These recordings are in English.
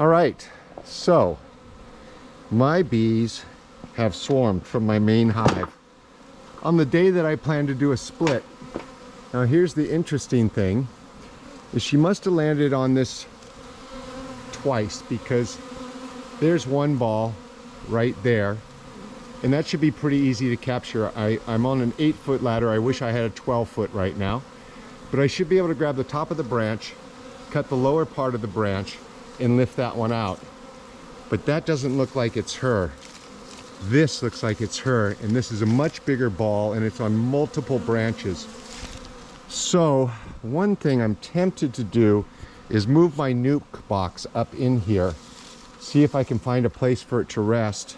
All right, so my bees have swarmed from my main hive on the day that I plan to do a split. Now here's the interesting thing, is she must have landed on this twice, because there's one ball right there, and that should be pretty easy to capture. I'm on an 8-foot ladder. I wish I had a 12-foot right now, but I should be able to grab the top of the branch, cut the lower part of the branch, and lift that one out. But that doesn't look like it's her. This looks like it's her, and this is a much bigger ball, and it's on multiple branches. So one thing I'm tempted to do is move my nuke box up in here, see if I can find a place for it to rest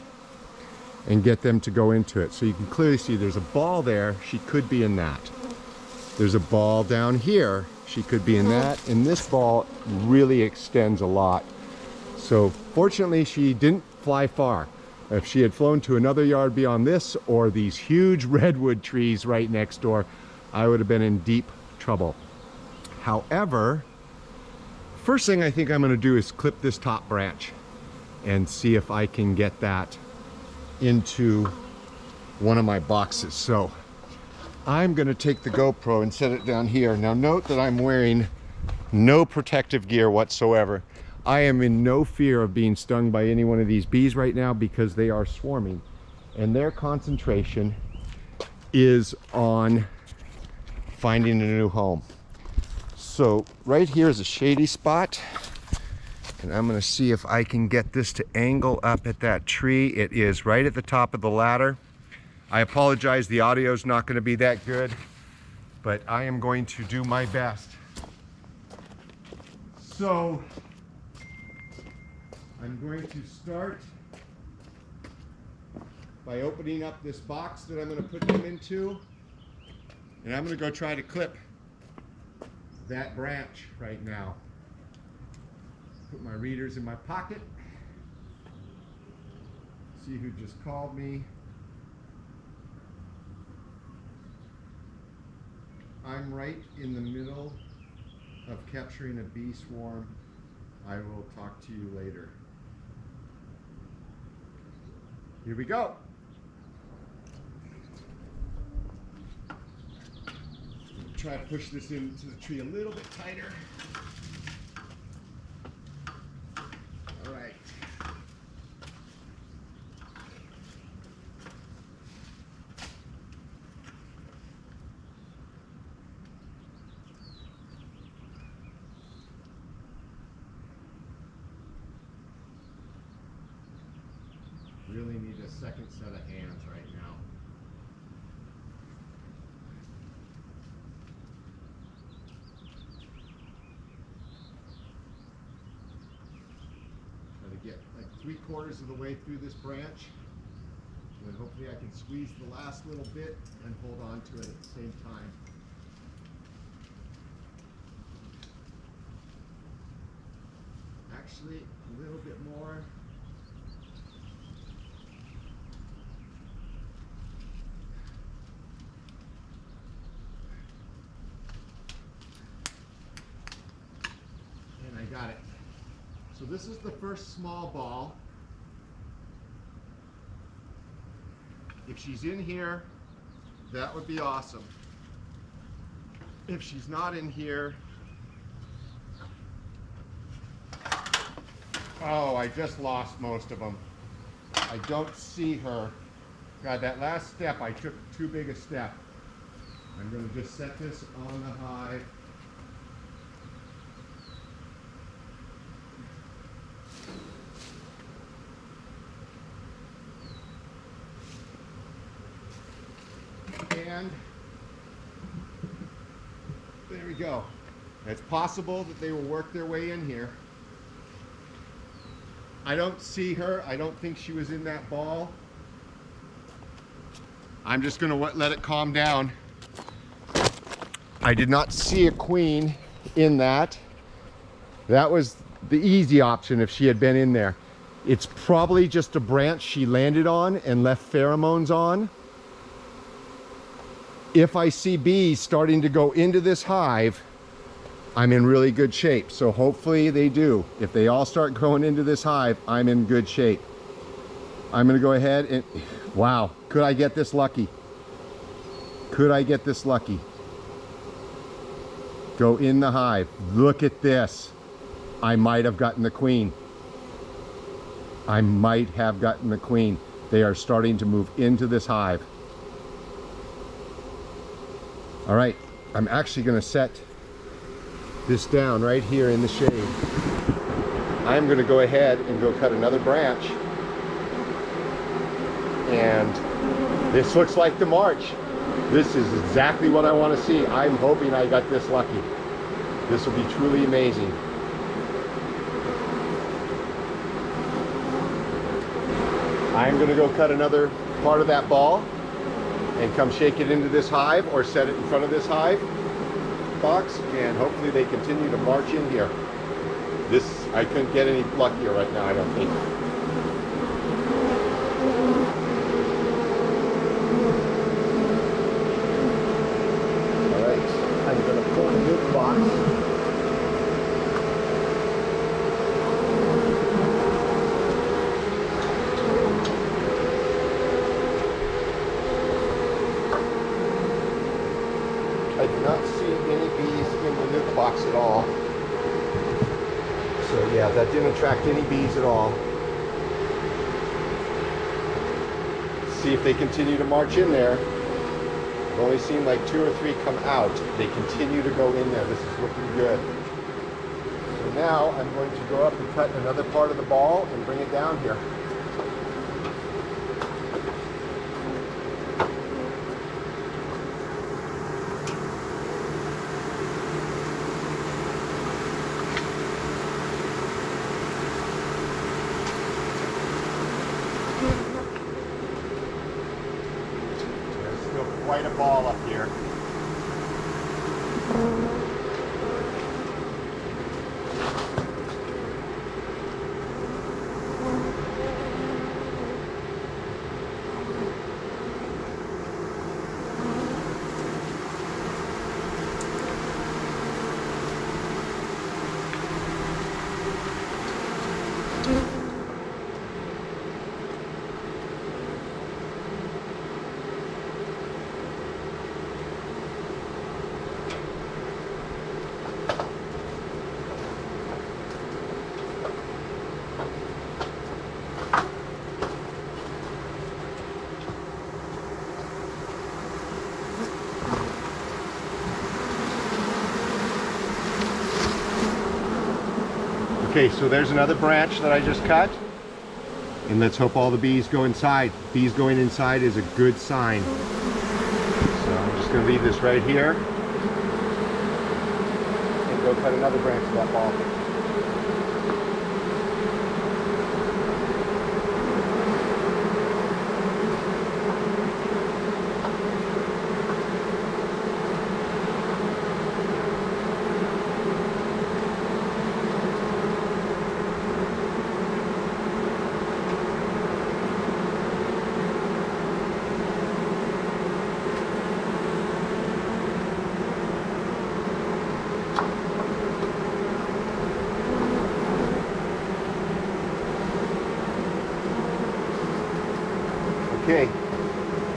and get them to go into it. So you can clearly see there's a ball there, she could be in that. There's a ball down here, she could be in that, and this ball really extends a lot. So fortunately she didn't fly far. If she had flown to another yard beyond this or these huge redwood trees right next door, I would have been in deep trouble. However, first thing I think I'm going to do is clip this top branch and see if I can get that into one of my boxes. So I'm going to take the GoPro and set it down here. Now note that I'm wearing no protective gear whatsoever. I am in no fear of being stung by any one of these bees right now, because they are swarming and their concentration is on finding a new home. So right here is a shady spot, and I'm going to see if I can get this to angle up at that tree. It is right at the top of the ladder. I apologize, the audio is not going to be that good, but I am going to do my best. So I'm going to start by opening up this box that I'm going to put them into, and I'm going to go try to clip that branch right now. Put my readers in my pocket. See who just called me. I'm right in the middle of capturing a bee swarm. I will talk to you later. Here we go. Try to push this into the tree a little bit tighter. All right. Really need a second set of hands right now. Get like 3/4 of the way through this branch, and then hopefully I can squeeze the last little bit and hold on to it at the same time. Actually, a little bit more. And I got it. So this is the first small ball. If she's in here, that would be awesome. If she's not in here, oh, I just lost most of them. I don't see her. God, that last step, I took too big a step. I'm going to just set this on the hive. And there we go. It's possible that they will work their way in here. I don't see her. I don't think she was in that ball. I'm just going to let it calm down. I did not see a queen in that. That was the easy option if she had been in there. It's probably just a branch she landed on and left pheromones on. If I see bees starting to go into this hive, I'm in really good shape. So hopefully they do. If they all start going into this hive, I'm in good shape. I'm gonna go ahead and, wow, could I get this lucky? Could I get this lucky? Go in the hive. Look at this. I might have gotten the queen. I might have gotten the queen. They are starting to move into this hive. All right, I'm actually gonna set this down right here in the shade. I'm gonna go ahead and go cut another branch. And this looks like the march. This is exactly what I want to see. I'm hoping I got this lucky. This will be truly amazing. I'm going to go cut another part of that ball and come shake it into this hive or set it in front of this hive box, and hopefully they continue to march in here. This, I couldn't get any luckier right now, I don't think. I'm going to pull the nuke box. I do not see any bees in the nuke box at all. So yeah, that didn't attract any bees at all. See if they continue to march in there. I've only seen like 2 or 3 come out. They continue to go in there. This is looking good. So now I'm going to go up and cut another part of the ball and bring it down here. Quite a ball up here. Okay, so there's another branch that I just cut. And let's hope all the bees go inside. Bees going inside is a good sign. So I'm just going to leave this right here and go cut another branch of that ball.